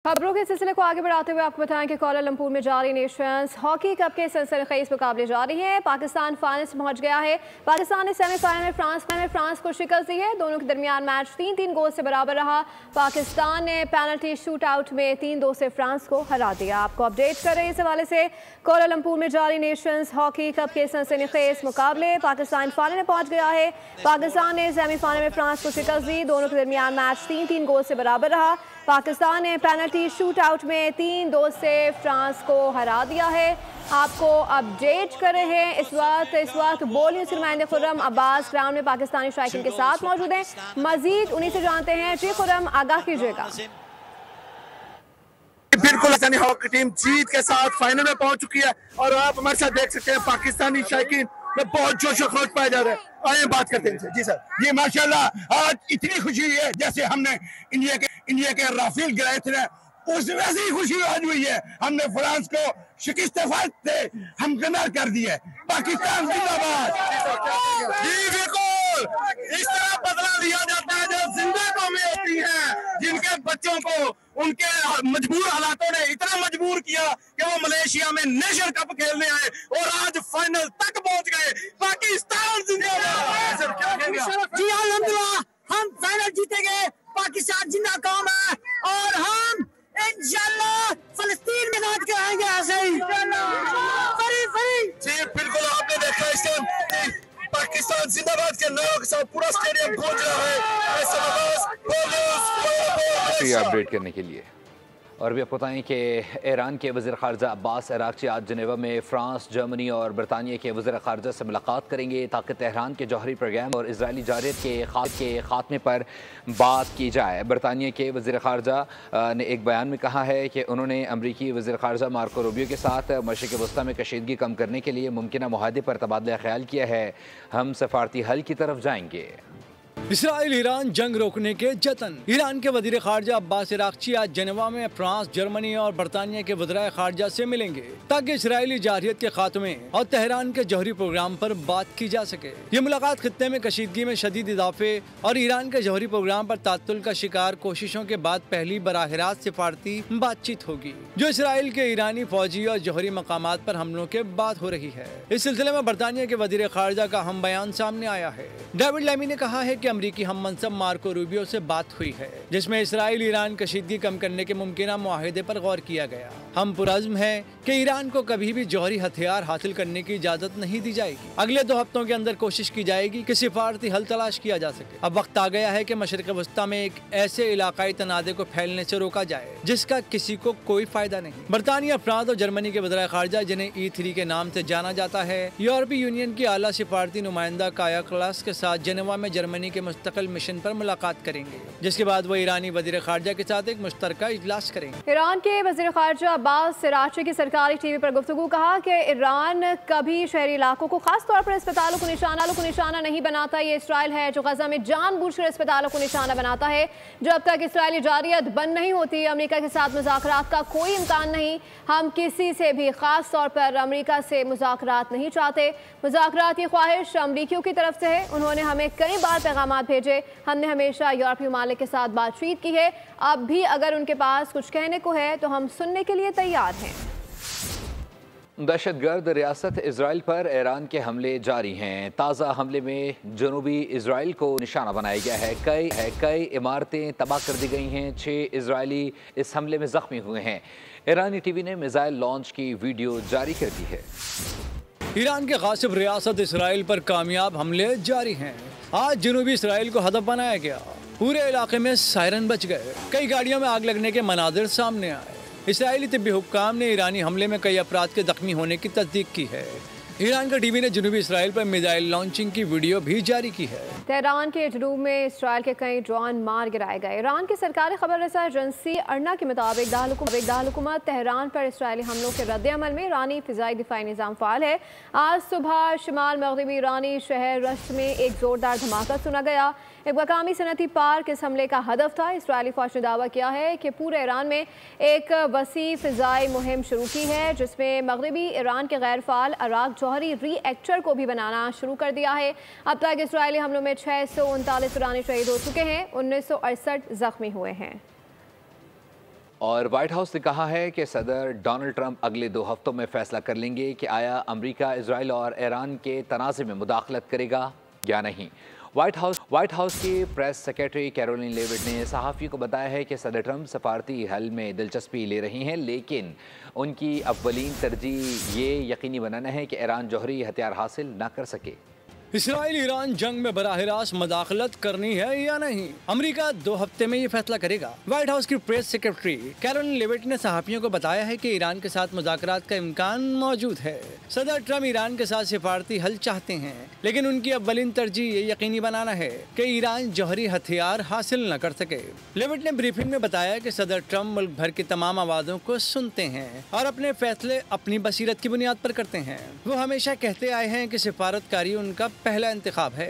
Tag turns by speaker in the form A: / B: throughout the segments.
A: खबरों के सिलसिले को आगे बढ़ाते हुए आपको बताएं कि कुआलालंपुर में जारी नेशंस हॉकी कप के सनसनीखेज मुकाबले जारी हैं। पाकिस्तान फाइनल्स पहुंच गया है। पाकिस्तान ने सेमीफाइनल में फ्रांस को शिकस्त दी है। दोनों के दरमियान मैच 3-3 गोल से बराबर रहा। पाकिस्तान ने पेनल्टी शूट आउट में 3-2 से फ्रांस को हरा दिया। आपको अपडेट कर रहे हैं इस हवाले से कुआलालंपुर में जारी नेशंस हॉकी कप के सनसनीखेज मुकाबले। पाकिस्तान फाइनल में पहुंच गया है। पाकिस्तान ने सेमीफाइनल में फ्रांस को शिकस्त दी। दोनों के दरमियान मैच 3-3 गोल से बराबर रहा। पाकिस्तान ने पेनल्टी शूट आउट में 3-2 से फ्रांस को हरा दिया है। आपको अपडेट कर रहे हैं इस वक्त बॉलिंग नुमाइंदे खुर्रम अब्बास ग्राउंड में पाकिस्तानी स्ट्राइकिंग के साथ मौजूद हैं। मजीद उन्हीं से जानते हैं। जी खुर्रम, आगाह कीजिएगा।
B: बिल्कुल पाकिस्तानी हॉकी टीम जीत के साथ फाइनल में पहुंच चुकी है और आप हमारे साथ देख सकते हैं पाकिस्तानी शायकीन में बहुत जोश और खरोश पाया जा रहा है। आइए बात करते हैं इनसे। जी सर।
C: ये माशाल्लाह आज इतनी खुशी है जैसे हमने इंडिया के राफेल गिराए थे, उस वैसी ही खुशी आज हुई है। हमने फ्रांस को शिकस्त से हमकनार कर दिया। पाकिस्तान जिंदाबाद।
B: जी बिल्कुल, इस तरह बदला लिया जाता है जो जिंदा कौमें होती हैं, जिनके बच्चों को उनके मजबूर हालातों ने इतना मजबूर किया कि वो मलेशिया में नेशन कप खेलने आए और आज फाइनल तक पहुंच गए। पाकिस्तान जिंदाबाद। सर क्या कहेंगे?
D: जी अल्हम्दुलिल्लाह हम फाइनल जीतेंगे। पाकिस्तान जिंदा कौम है और हम इंशाल्लाह फलस्तीन में नाच के आएंगे। ऐसे ही
B: जी बिल्कुल, आपने देखा इस टाइम पाकिस्तान जिंदाबाद के नारों के साथ पूरा स्टेडियम गूंज रहा है।
E: अपडेट करने के लिए और भी आपको बताएं कि ईरान के वज़ीर ख़ारजा अब्बास अराग़ची आज जिनेवा में फ्रांस, जर्मनी और बरतानिया के वज़ीर ख़ारजा से मुलाकात करेंगे ताकि तेहरान के जौहरी प्रोग्राम और इजरायली जारियत के ख़ात्मे पर बात की जाए। बरतानिया के वज़ीर ख़ारजा ने एक बयान में कहा है कि उन्होंने अमरीकी वज़ीर ख़ारजा मार्को रूबियो के साथ मशरिक़ वस्ती में कशीदगी कम करने के लिए मुमकिना मुआहदे पर तबादला ख्याल किया है। हम सफारती हल की तरफ जाएंगे।
F: इसराइल ईरान जंग रोकने के जतन। ईरान के वज़ीर ख़ारजा अब्बास अराग़ची आज जेनेवा में फ्रांस, जर्मनी और बरतानिया के वज़राए ख़ारजा से मिलेंगे ताकि इसराइली जारहियत के खात्मे और तेहरान के जौहरी प्रोग्राम पर बात की जा सके। ये मुलाकात खित्ते में कशीदगी में शदीद इजाफे और ईरान के जौहरी प्रोग्राम पर तातुल का शिकार कोशिशों के बाद पहली बराह रास्त सिफारती बातचीत होगी जो इसराइल के ईरानी फौजी और जौहरी मकामात पर हमलों के बाद हो रही है। इस सिलसिले में बरतानिया के वज़ीर ख़ारजा का हम बयान सामने आया है। डेविड लेमी ने कहा है कि अमरीकी हम मनसब मार्को रूबियो से बात हुई है जिसमें इसराइल ईरान कशीदगी कम करने के मुमकिना मुआहिदे पर गौर किया गया। हम पुरज़्म हैं कि ईरान को कभी भी जौहरी हथियार हासिल करने की इजाज़त नहीं दी जाएगी। अगले 2 हफ्तों के अंदर कोशिश की जाएगी कि सिफारती हल तलाश किया जा सके। अब वक्त आ गया है कि मशरिक़ वस्ती में एक ऐसे इलाकाई तनाज़े को फैलने से रोका जाए जिसका किसी को कोई फायदा नहीं। बरतानिया, फ्रांस और जर्मनी के वज़ीर ख़ारजा जिन्हें E3 के नाम से जाना जाता है, यूरोपीय यूनियन की आला सिफारती नुमाइंदा काया क्लास के साथ जेनेवा में जर्मनी के मुस्तकिल मिशन पर मुलाकात करेंगे, जिसके बाद वो ईरानी वज़ीर ख़ारजा के साथ एक मुश्तरका इजलास करेंगे।
A: ईरान के वज़ीर ख़ारजा अब्बास अराग़ची की सरकारी टीवी पर गुफ्तगू। कहा कि ईरान कभी शहरी इलाकों को खास तौर पर अस्पतालों को निशाना नहीं बनाता। ये इसराइल है जो गजा में जानबूझकर अस्पतालों को निशाना बनाता है। जब तक इसराइली जारियत बंद नहीं होती अमेरिका के साथ मुज़ाकरात का कोई इम्कान नहीं। हम किसी से भी खास तौर पर अमेरिका से मुज़ाकरात नहीं चाहते। मुज़ाकरात की ख्वाहिश अमरीकियों की तरफ से है। उन्होंने हमें कई बार पैगाम भेजे। हमने हमेशा यूरोपीय ममालिक के साथ बातचीत की है। अब भी अगर उनके पास कुछ कहने को है तो हम सुनने के लिए तैयार हैं।
E: दहशतगर्द रियासत इसराइल पर ईरान के हमले जारी हैं। ताज़ा हमले में जनूबी इसराइल को निशाना बनाया गया है। कई इमारतें तबाह कर दी गई हैं। 6 इसराइली इस हमले में ज़ख्मी हुए हैं। ईरानी टीवी ने मिसाइल लॉन्च की वीडियो जारी कर दी है।
F: ईरान के गासिब रियासत इसराइल पर कामयाब हमले जारी हैं। आज जनूबी इसराइल को हदफ बनाया गया। पूरे इलाके में सायरन बज गए। कई गाड़ियों में आग लगने के मनाजिर सामने आए। इसराइली तिब्बी हुक्काम ने ईरानी हमले में कई अफराद के जख्मी होने की तस्दीक की है। ईरान का टीवी ने जनूबी इसराइल पर मिसाइल लॉन्चिंग की वीडियो भी जारी की है।
A: तेहरान के जनूब में इसराइल के कई ड्रोन मार गिराए गए। ईरान की सरकारी खबर रसा एजेंसी अर्ना के मुताबिक दारहुकूमत तेहरान पर इसराइली हमलों के रद्द-ए-अमल में ईरानी फ़िज़ाई दिफाई निज़ाम फ़ाल है। आज सुबह शुमाल मगरबी ईरानी शहर रश्त में एक ज़ोरदार धमाका सुना गया। एक मकामी सनती पार्क इस हमले का हदफ था। इसराइली फ़ौज ने दावा किया है कि पूरे ईरान में एक वसी फ़िज़ाई मुहिम शुरू की है जिसमें मगरबी ईरान के गैर फ़ाल अराक जौहरी रिएक्टर को भी बनाना शुरू कर दिया है। अब तक इसराइली हमलों में 639 ईरानी शहीद हो चुके हैं। 1968 जख्मी हुए हैं।
E: और व्हाइट हाउस ने कहा है कि सदर डोनाल्ड ट्रंप अगले 2 हफ्तों में फैसला कर लेंगे कि आया अमेरिका इजराइल और ईरान के तनाज़े में मुदाखलत करेगा या नहीं। व्हाइट हाउस की प्रेस सेक्रेटरी कैरोलिन लेविट ने सहाफ़ियों को बताया है कि सदर ट्रंप सफारती हल में दिलचस्पी ले रही हैं, लेकिन उनकी अव्वलीन तरजीह ये यकीनी बनाना है कि ईरान जौहरी हथियार हासिल न कर सके।
F: इसराइल ईरान जंग में बराह रास्त मुदाखलत करनी है या नहीं, अमेरिका 2 हफ्ते में ये फैसला करेगा। व्हाइट हाउस की प्रेस सेक्रेटरी कैरोलिन लेविट ने सहाफियों को बताया है कि ईरान के साथ मुज़ाकरात का इम्कान मौजूद है। सदर ट्रंप ईरान के साथ सिफारती हल चाहते हैं, लेकिन उनकी अव्वलीन तरजीह ये यकीनी बनाना है कि ईरान जौहरी हथियार हासिल न कर सके। लेविट ने ब्रीफिंग में बताया कि सदर ट्रंप मुल्क भर की तमाम आवाज़ों को सुनते हैं और अपने फैसले अपनी बसीरत की बुनियाद पर करते हैं। वो हमेशा कहते आए हैं कि सिफारतकारी उनका पहला इंतखाब है।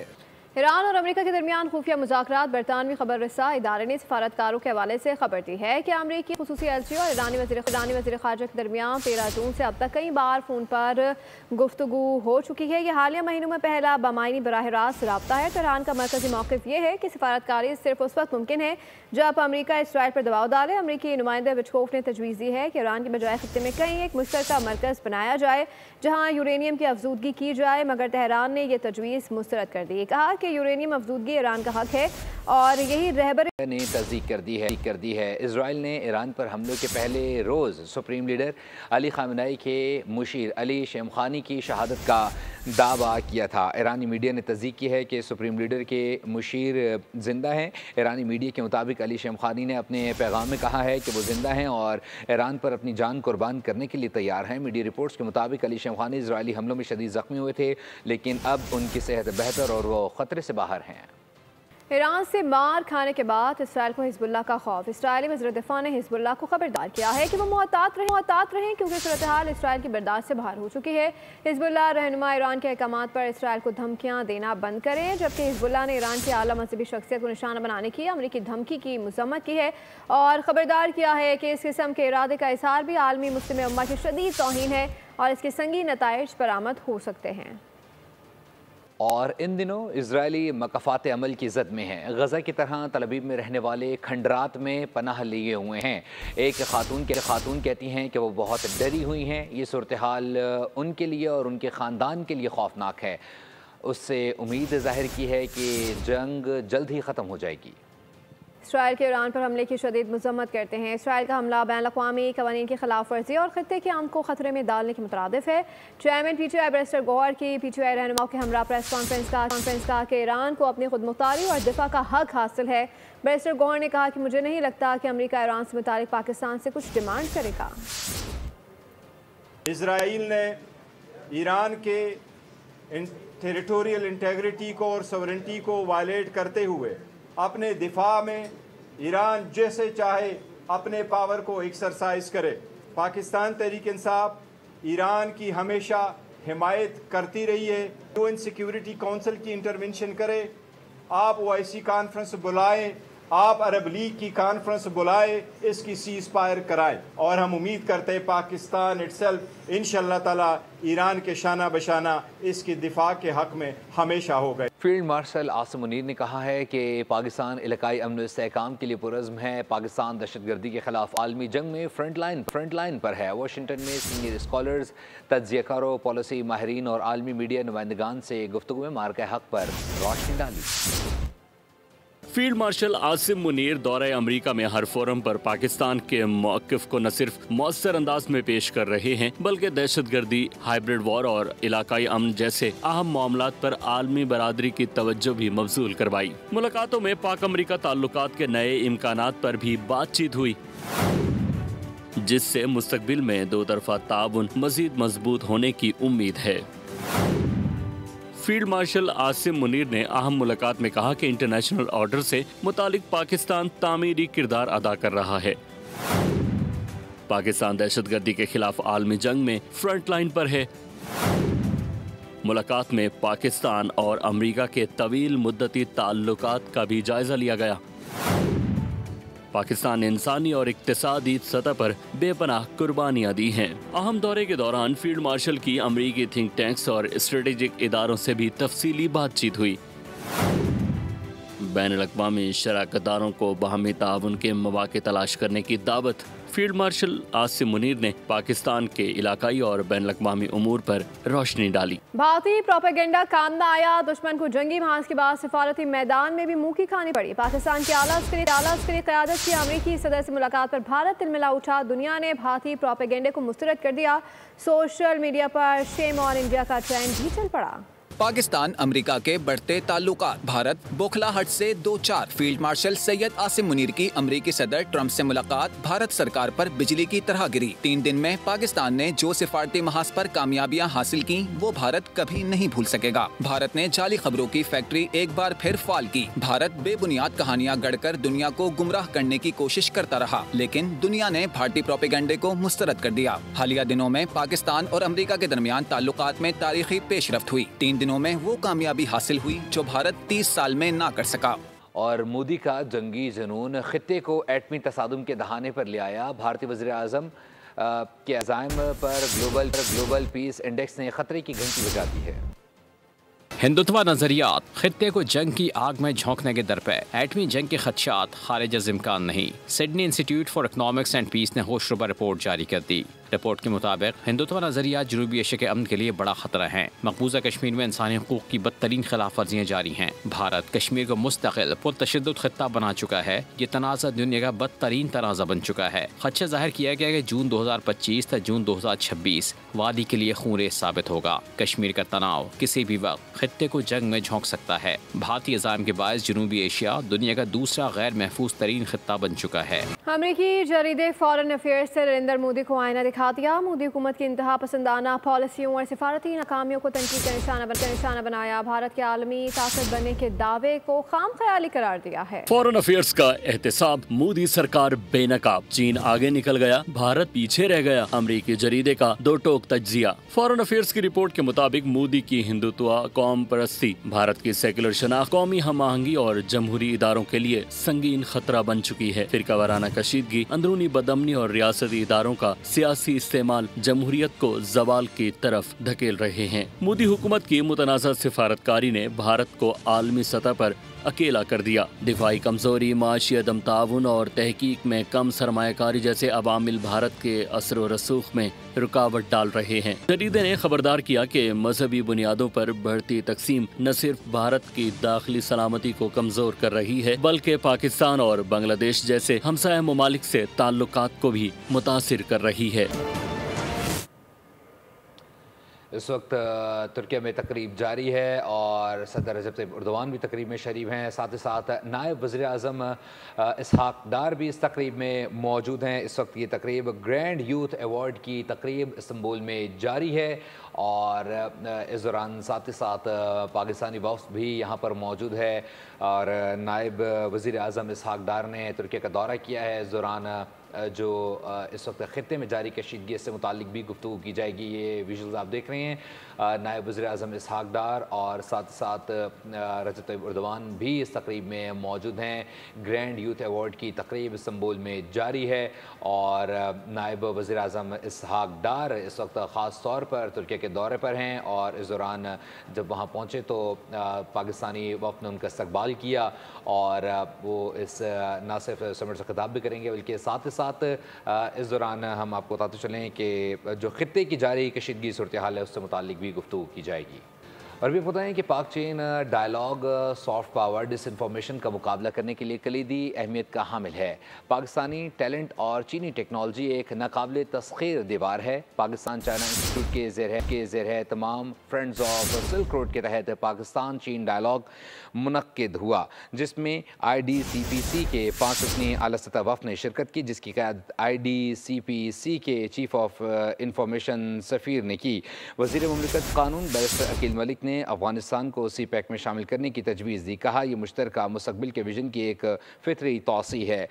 A: ईरान और अमेरिका के दरमियान खुफिया मुज़ाकरात। बरतानवी खबर रसा इदारे ने सफारतकारों के हवाले से खबर दी है कि अमरीकी खुसूसी एजेंसी और ईरानी वज़ीर ख़ारजा के दरमियान 13 जून से अब तक कई बार फ़ोन पर गुफ्तगू हो चुकी है। ये हालिया महीनों में पहला बामायनी बराह रास्त रब्ता है। तेहरान का मरकज़ी मौक़िफ़ ये है कि सफारतकारी सिर्फ उस वक्त मुमकिन है जब अमरीका इसराइल पर दबाव डाले। अमरीकी नुमाइंदे विचकोफ ने तजवीज़ दी है कि ईरान के बजाय खित्ते में कहीं एक मुश्तरका मरकज़ बनाया जाए जहाँ यूरेनियम की अफजूदगी की जाए, मगर तेहरान ने यह तजवीज़ मुस्तरद कर दी। कहा कि यूरेनियम अफजूदगी ईरान का हक है और यही रहबर
E: ने तस्दीक कर दी है। इजराइल ने ईरान पर हमलों के पहले रोज़ सुप्रीम लीडर अली ख़ामेनी के मुशीर अली शेमखानी की शहादत का दावा किया था। ईरानी मीडिया ने तस्दीक की है कि सुप्रीम लीडर के मुशीर जिंदा हैं। ईरानी मीडिया के मुताबिक अली शेमखानी ने अपने पैगाम में कहा है कि वो जिंदा हैं और ईरान पर अपनी जान कुर्बान करने के लिए तैयार हैं। मीडिया रिपोर्ट्स के मुताबिक अली शेमखानी इजरायली हमलों में शदीद ज़ख्मी हुए थे, लेकिन अब उनकी सेहत बेहतर और वो ख़तरे से बाहर हैं।
A: ईरान से मार खाने के बाद इसराइल को हिजबुल्लाह का खौफ। इसराइली वज़ीर दिफ़ा ने हिजबुल्लाह को खबरदार किया है कि वो मुहतात रहें क्योंकि सूरत हाल इसराइल की बर्दाश्त से बाहर हो चुकी है। हिजबुल्लाह रहनुमा ईरान के अहकामात पर इसराइल को धमकियाँ देना बंद करें, जबकि हिजबुल्लाह ने ईरान की आला मजहबी शख्सियत को निशाना बनाने की अमरीकी धमकी की मज़म्मत की है और ख़बरदार किया है कि इस किस्म के इरादे का इज़हार भी आलमी मुस्लिम उम्मा की शदीद तौहीन है और इसके संगीन नताइज बरामद हो सकते हैं।
E: और इन दिनों इजरायली मकफ़ात अमल की ज़द में हैं। गज़ा की तरह तल अबीब में रहने वाले खंडरात में पनाह लिए हुए हैं। एक खातून कहती हैं कि वो बहुत डरी हुई हैं। ये सूरत हाल उनके लिए और उनके ख़ानदान के लिए खौफनाक है। उससे उम्मीद ज़ाहिर की है कि जंग जल्द ही ख़त्म हो जाएगी।
A: इसराइल के ईरान पर हमले की शदीद मज़म्मत करते हैं। इसराइल का हमला बैनुल-अक़वामी क़वानीन की खिलाफ वर्जी और खित्ते के अमन को खतरे में डालने के मुतरादिफ है। चेयरमैन PTI बैरिस्टर गौहर की PTI रहनुमाओं के हमरा प्रेस कॉन्फ्रेंस का कि ईरान को अपनी खुदमुख्तारी और दिफा का हक हासिल है। बैरिस्टर गौहर ने कहा कि मुझे नहीं लगता कि अमेरिका ईरान से मुतालिक पाकिस्तान से कुछ डिमांड करेगा।
G: इसराइल ने ईरान के टेरिटोरियल इंटेग्रिटी को और सॉवरेनिटी को वायलेट करते हुए अपने दिफा में ईरान जैसे चाहे अपने पावर को एक्सरसाइज करे। पाकिस्तान तहरीक इंसाफ ईरान की हमेशा हिमायत करती रही है। यूएन सिक्योरिटी काउंसिल की इंटरवेंशन करे, आप OIC कॉन्फ्रेंस बुलाएं, आप अरब लीग की कॉन्फ्रेंस बुलाए, इसकी सीज फायर कराएं और हम उम्मीद करते हैं पाकिस्तान इटसेल्फ इंशाअल्लाह ताला ईरान के शाना बशाना इसके दिफा के हक में हमेशा हो गए।
E: फील्ड मार्शल आसिम मुनीर ने कहा है कि पाकिस्तान इलाकाई अमन व इस्तेहकाम के लिए पुरज़्म है। पाकिस्तान दहशतगर्दी के खिलाफ आलमी जंग में फ्रंट लाइन पर है। वाशिंगटन में सीनियर स्कॉलर्स, तज्ज़ियाकारों, पॉलिसी माहिरीन और आलमी मीडिया नुमाइंदगान से गुफ्तगू में मार्का हक पर रोशनी डाली।
H: फील्ड मार्शल आसिम मुनीर दौरे अमेरिका में हर फोरम पर पाकिस्तान के मौक़िफ़ को न सिर्फ मौसर अंदाज में पेश कर रहे हैं, बल्कि दहशतगर्दी, हाइब्रिड वॉर और इलाकाई अमन जैसे अहम मामलात पर आलमी बरादरी की तवज्जो भी मबसूल करवाई। मुलाकातों में पाक अमेरिका ताल्लुकात के नए इम्कानात पर भी बातचीत हुई, जिससे मुस्तकबिल में दो तरफा ताउन मजीद मजबूत होने की उम्मीद है। फील्ड मार्शल आसिम मुनीर ने अहम मुलाकात में कहा कि इंटरनेशनल ऑर्डर से मुतालिक पाकिस्तान तामीरी किरदार अदा कर रहा है। पाकिस्तान दहशतगर्दी के खिलाफ आलमी जंग में फ्रंट लाइन पर है। मुलाकात में पाकिस्तान और अमेरिका के तवील मुद्दती ताल्लुकात का भी जायजा लिया गया। पाकिस्तान ने इंसानी और इक्तिसादी सतह पर बेपनाह कुर्बानियां दी हैं। अहम दौरे के दौरान फील्ड मार्शल की अमरीकी थिंक टैंक्स और स्ट्रेटेजिक इदारों से भी तफसीली बातचीत हुई। बैनुल-अक़वामी शराकतदारों को बाहमी ताउन के मौक़े तलाश करने की दावत फील्ड मार्शल आसिम मुनीर ने पाकिस्तान के इलाकाई और बैनुल-अक़वामी उमूर पर रोशनी डाली।
A: भारतीय प्रोपेगेंडा काम न आया, दुश्मन को जंगी महाज के बाद सिफारती मैदान में भी मुंह की खानी पड़ी। पाकिस्तान की आला अस्करी क़यादत की अमरीकी सदर से मुलाकात पर भारत तिलमिला उठा। दुनिया ने भारतीय प्रोपेगेंडे को मुस्तरद कर दिया। सोशल मीडिया पर शेम ऑन इंडिया का ट्रेंड भी चल पड़ा।
I: पाकिस्तान अमेरिका के बढ़ते ताल्लुकात, भारत बोखलाहट से 2-4। फील्ड मार्शल सैयद आसिम मुनीर की अमेरिकी सदर ट्रंप से मुलाकात भारत सरकार पर बिजली की तरह गिरी। 3 दिन में पाकिस्तान ने जो सिफारती महाज पर कामयाबियां हासिल की वो भारत कभी नहीं भूल सकेगा। भारत ने जाली खबरों की फैक्ट्री एक बार फिर फाल की। भारत बेबुनियाद कहानियां गढ़कर दुनिया को गुमराह करने की कोशिश करता रहा, लेकिन दुनिया ने भारतीय प्रोपेगेंडे को मुस्तरद कर दिया। हालिया दिनों में पाकिस्तान और अमेरिका के दरमियान ताल्लुकात में तारीखी पेशरफ्त हुई। 3 दिनों में वो कामयाबी हासिल हुई जो भारत 30 साल में ना कर सका।
E: और मोदी का जंगी जुनून खित्ते को एटमी तसादुम के दहाने पर ले आया। भारतीय वज़ीर आज़म के अज़ाइम पर ग्लोबल पीस इंडेक्स ने खतरे की घंटी बजा दी है।
J: हिंदुत्व नजरियात खित्ते को जंग की आग में झोंकने के दर पे। एटमी जंग के खदशात खारिज इम्कान नहीं। Sydney institute for economics and peace ने होशरुबा रिपोर्ट जारी कर दी। रिपोर्ट के मुताबिक हिंदुत्व नजरियात जनूबी एशिया के अमन के लिए बड़ा खतरा है। मकबूजा कश्मीर में इंसानी हुकूक की बदतरीन खिलाफ वर्जियाँ जारी हैं। भारत कश्मीर को मुस्तकिल पुरतशद्दुद खित्ता बना चुका है। ये तनाज़ा दुनिया का बदतरीन तनाज़ा बन चुका है। खदशा जाहिर किया गया कि जून 2025 तक जून 2026 वादी के लिए खूनरेज़ साबित होगा। कश्मीर का तनाव किसी भी वक्त खित्ते को जंग में झोंक सकता है। भारतीय इज़ाम के बायस जनूबी एशिया दुनिया का दूसरा गैर महफूज तरीन खित्ता बन चुका है।
A: अमेरिकी जरीदे फॉरेन अफेयर्स से नरेंद्र मोदी को आईना दिखा दिया। मोदी हुकूमत की इंतहा पसंदाना पॉलिसियों और सिफारती नाकामियों को तनकीद का निशाना बनाया। भारत के आलमी ताकत बनने के दावे को खाम ख्याली करार दिया है।
H: फॉरेन अफेयर्स का एहतसाब, मोदी सरकार बेनकाब। चीन आगे निकल गया, भारत पीछे रह गया। अमेरिकी जरीदे का 2 टोक तज्जिया। फॉरेन अफेयर्स की रिपोर्ट के मुताबिक मोदी की हिंदुत्व, कौम परस्ती, भारत की सेकुलर शनाख्त, कौमी हम आहंगी और जमहूरी इदारों के लिए संगीन खतरा बन चुकी है। फिरका वाराना कशीदगी, अंदरूनी बदअमनी और रियासती इदारों का सियासी इस्तेमाल जमहूरियत को जवाल की तरफ धकेल रहे हैं। मोदी हुकूमत की मुतनाज़ा सिफारतकारी ने भारत को आलमी सतह पर अकेला कर दिया। दिफाई कमजोरी, माशी अदम ताउन और तहकीक में कम सरमायाकारी जैसे अवामिल भारत के असर व रसूख में रुकावट डाल रहे हैं। जरीदे ने खबरदार किया कि मजहबी बुनियादों पर बढ़ती तकसीम न सिर्फ भारत की दाखिली सलामती को कमजोर कर रही है, बल्कि पाकिस्तान और बांग्लादेश जैसे हमसाया ममालिक से ताल्लुकात को भी मुतासिर कर रही है।
E: इस वक्त तुर्किया में तकरीब जारी है और सदर रजब तैयब एर्दोगान भी तकरीब में शरीफ हैं। साथ ही साथ नायब वज़ीर आज़म इसहाक डार भी इस तकरीब में मौजूद हैं। इस वक्त ये तकरीब ग्रैंड यूथ अवार्ड की तकरीब इस्तांबुल में जारी है और इस दौरान साथ ही साथ पाकिस्तानी वफ़द भी यहाँ पर मौजूद है और नायब वज़ीर आज़म इसहाक डार ने तुर्किया का दौरा किया है। इस दौरान जो इस वक्त ख़ित्ते में जारी कशीदगी से मुतालिक भी गुफ्तगू की जाएगी। ये विजुअल्स आप देख रहे हैं। नायब वज़ीर आज़म इसहाक डार और साथ साथ रजब तैयब एर्दोगान भी इस तकरीब में मौजूद हैं। ग्रैंड यूथ अवार्ड की तकरीब इस्तांबुल में जारी है और नायब वज़ीर आज़म इसहाक डार इस वक्त ख़ास तौर पर तुर्किया के दौरे पर हैं और इस दौरान जब वहाँ पहुँचे तो पाकिस्तानी वफ़द ने उनका इस्तकबाल किया और वो इस न सिर्फ समिट से खिताब भी करेंगे बल्कि साथ ही साथ इस दौरान हम आपको बताते चलें कि जो खित्ते की जारी कशीदगी सूरत हाल है उससे मुतालिक भी गुफ्तगू की जाएगी। और भी बताएं कि पाक चीन डायलॉग सॉफ्ट पावर डिसइंफॉर्मेशन का मुकाबला करने के लिए कलीदी अहमियत का हामिल है। पाकिस्तानी टैलेंट और चीनी टेक्नोलॉजी एक नाकाबिल तस्खीर दीवार है। पाकिस्तान चाइना इंस्टीट्यूट के ज़ेर तमाम फ्रेंड्स ऑफ सिल्क रोड के तहत पाकिस्तान चीन डायलॉग मुनक्किद हुआ, जिसमें IDCPC के 5 रुकनी आला सतह वफ़द ने शिरकत की, जिसकी क़यादत IDCPC के चीफ ऑफ इंफॉर्मेशन सफ़ीर ने की। वज़ीर मुमलिकत कानून बैरिस्टर अकील मलिक ने अफ़गानिस्तान को CPEC में शामिल करने की तजवीज़ दी। कहा यह मुश्तरका मुस्तक़बिल के विजन की एक फितरी तौसी है।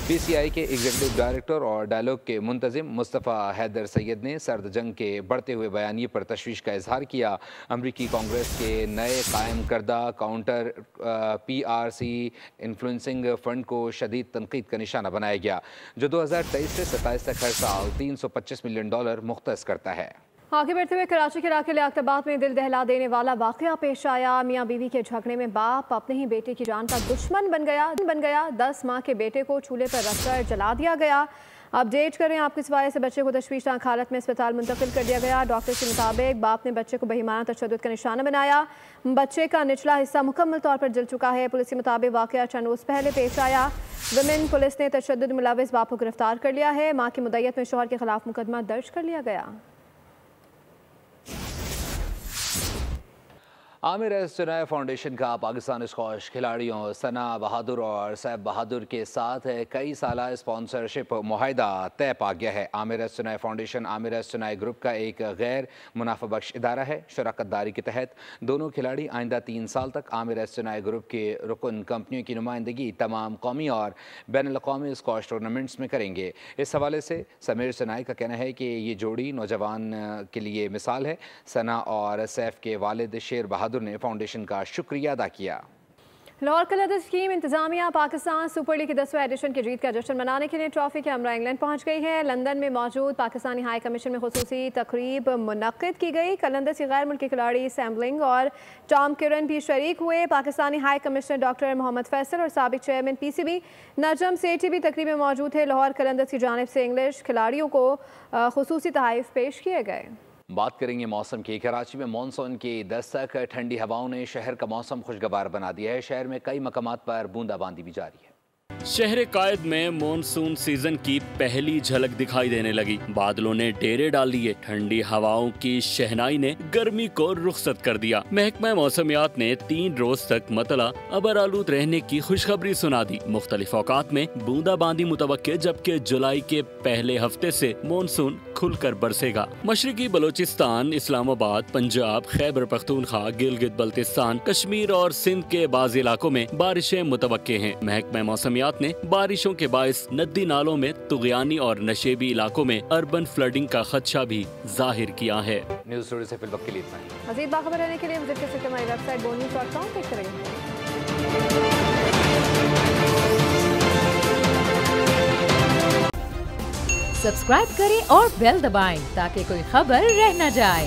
E: PCI के एग्जीक्यूटिव डायरेक्टर और डायलॉग के मुंतज़िम मुस्तफ़ा हैदर सैयद ने सर्द जंग के बढ़ते हुए बयानिए पर तशवीश का इजहार किया। अमरीकी कांग्रेस के नए कायम करदा काउंटर PRC इन्फ्लुएंसिंग फंड को शदीद तनकीद का निशाना बनाया गया, जो 2023 से 27 तक हर साल $325 मिलियन मुख्तस करता है।
A: आगे बढ़ते हुए कराची के इलाके लियाकताबाद में दिल दहला देने वाला वाक़या पेश आया। मियाँ बीवी के झगड़े में बाप अपने ही बेटे की जान का दुश्मन बन गया। 10 माह के बेटे को चूल्हे पर रखकर जला दिया गया। अपडेट करें आपके हवाले से बच्चे को तशवीशनाक हालत में अस्पताल मुंतकिल कर दिया गया। डॉक्टर के मुताबिक बाप ने बच्चे को बेईमाना तशद्दुद का निशाना बनाया। बच्चे का निचला हिस्सा मुकम्मल तौर पर जल चुका है। पुलिस के मुताबिक वाकया चंद रोज पहले पेश आया। विमेन पुलिस ने तशद्दुद मुलविस बाप को गिरफ्तार कर लिया है। मां की मुद्दत में शौहर के खिलाफ मुकदमा दर्ज कर लिया गया।
E: आमिर एस-चुनाई फाउंडेशन का पाकिस्तान स्क्वॉश खिलाड़ियों सना बहादुर और सैफ बहादुर के साथ कई साल स्पॉन्सरशिप मुआहदा तय पा गया है। आमिर एस-चुनाई फाउंडेशन आमिर एस-चुनाई ग्रुप का एक गैर मुनाफा बख्श इदारा है। शराकतदारी के तहत दोनों खिलाड़ी आइंदा 3 साल तक आमिर एस-चुनाई ग्रुप के रुकन कंपनियों की नुमाइंदगी तमाम कौमी और बैनुल-अक़वामी स्क्वॉश टूर्नामेंट्स में करेंगे। इस हवाले से समीर चुनाई का कहना है कि ये जोड़ी नौजवान के लिए मिसाल है। सना और सैफ के वालिद शेर बहादुर ने फाउंडेशन का शुक्रिया अदा किया।
A: लाहौर कलंदर्स टीम इंतजामिया पाकिस्तान सुपर लीग के 10वें एडिशन की जीत का जश्न मनाने के लिए ट्रॉफी के हमरा इंग्लैंड पहुंच गई है। लंदन में मौजूद पाकिस्तानी हाई कमीशन में खुसूसी तकरीब मुनक्किद की गई। कलंदर्स के गैर मुल्की खिलाड़ी सैम ब्लिंग और टॉम किरन भी शरीक हुए। Pakistani high commissioner doctor Mohammad Faisal और साबिक चेयरमैन PCB नजम सेठी भी तकरीब में मौजूद थे। लाहौर कलंदर्स की जानिब से इंग्लिश खिलाड़ियों को खुसूसी तोहफे पेश किए गए।
E: बात करेंगे मौसम की। कराची में मानसून की दस्तक, ठंडी हवाओं ने शहर का मौसम खुशगवार बना दिया है। शहर में कई मकामात पर बूंदाबांदी भी जारी है।
H: शहर कायद में मॉनसून सीजन की पहली झलक दिखाई देने लगी। बादलों ने डेरे डाल लिए। ठंडी हवाओं की शहनाई ने गर्मी को रुखसत कर दिया। महकमा मौसमियात ने 3 रोज तक मतला अबर आलूद रहने की खुशखबरी सुना दी। मुख्तलिफ औकात में बूंदाबांदी मुतवक्के, जबकि जुलाई के पहले हफ्ते से मॉनसून खुलकर बरसेगा। मशरकी बलोचिस्तान, इस्लामाबाद, पंजाब, खैबर पख्तूनख्वा, गिलगित बल्तिस्तान, कश्मीर और सिंध के बाज़ इलाकों में बारिशें मुतवक्के हैं। महकमा मौसमियात ने बारिशों के बायस नदी नालों में तुगयानी और नशेबी इलाकों में अर्बन फ्लडिंग का खदशा भी जाहिर किया है।
E: न्यूज़ स्टूडियो से फिलहाल के लिए इतना ही।
A: मज़ीद बाखबर रहने के लिए विजिट कर सकते हैं हमारी वेबसाइट bonews.com पे करें।
K: सब्सक्राइब करें और बेल दबाएं ताकि कोई खबर रह न जाए।